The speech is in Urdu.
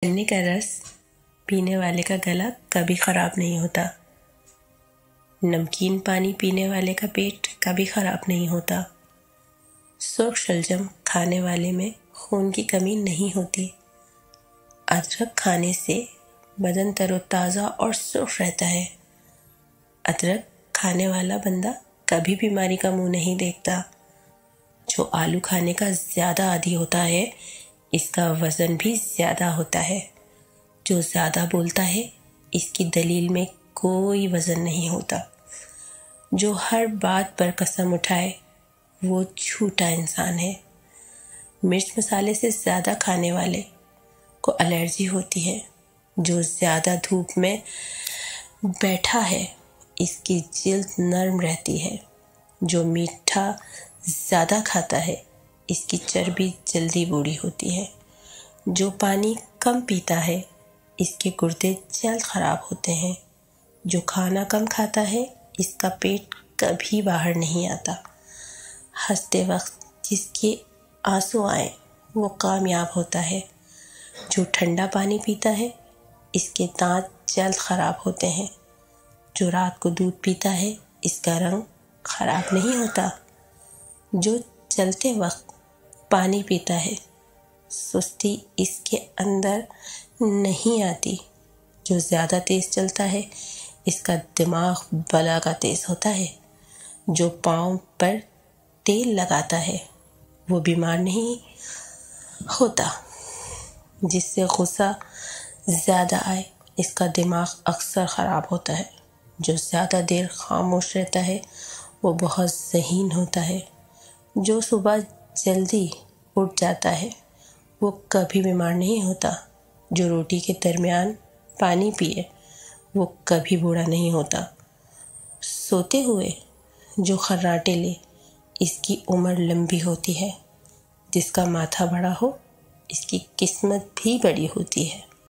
گنے کا رس پینے والے کا گلا کبھی خراب نہیں ہوتا، نمکین پانی پینے والے کا پیٹ کبھی خراب نہیں ہوتا، سرخ شلجم کھانے والے میں خون کی کمی نہیں ہوتی، ادرک کھانے سے بدن تر و تازہ اور سرخ رہتا ہے، ادرک کھانے والا بندہ کبھی بیماری کا منہ نہیں دیکھتا، جو آلو کھانے کا زیادہ عادی ہوتا ہے اس کا وزن بھی زیادہ ہوتا ہے، جو زیادہ بولتا ہے اس کی دلیل میں کوئی وزن نہیں ہوتا، جو ہر بات پر قسم اٹھائے وہ جھوٹا انسان ہے، مرچ مسالے سے زیادہ کھانے والے کو الرجی ہوتی ہے، جو زیادہ دھوپ میں بیٹھا ہے اس کی جلد نرم رہتی ہے، جو میٹھا زیادہ کھاتا ہے اس کی چربی جلدی بوڑھی ہوتی ہے، جو پانی کم پیتا ہے اس کے گردے جلد خراب ہوتے ہیں، جو کھانا کم کھاتا ہے اس کا پیٹ کبھی باہر نہیں آتا، ہنستے وقت جس کے آنسو آئیں وہ کامیاب ہوتا ہے، جو ٹھنڈا پانی پیتا ہے اس کے دانت جلد خراب ہوتے ہیں، جو رات کو دودھ پیتا ہے اس کا رنگ خراب نہیں ہوتا، جو چلتے وقت پانی پیتا ہے سستی اس کے اندر نہیں آتی، جو زیادہ تیز چلتا ہے اس کا دماغ بلا کا تیز ہوتا ہے، جو پاؤں پر تیل لگاتا ہے وہ بیمار نہیں ہوتا، جس سے غصہ زیادہ آئے اس کا دماغ اکثر خراب ہوتا ہے، جو زیادہ دیر خاموش رہتا ہے وہ بہت ذہین ہوتا ہے، جو صبح جلدی اٹھ جاتا ہے وہ کبھی بیمار نہیں ہوتا، جو روٹی کے درمیان پانی پیے وہ کبھی بوڑھا نہیں ہوتا، سوتے ہوئے جو خراٹے لے اس کی عمر لمبی ہوتی ہے، جس کا ماتھا بڑا ہو اس کی قسمت بھی بڑی ہوتی ہے۔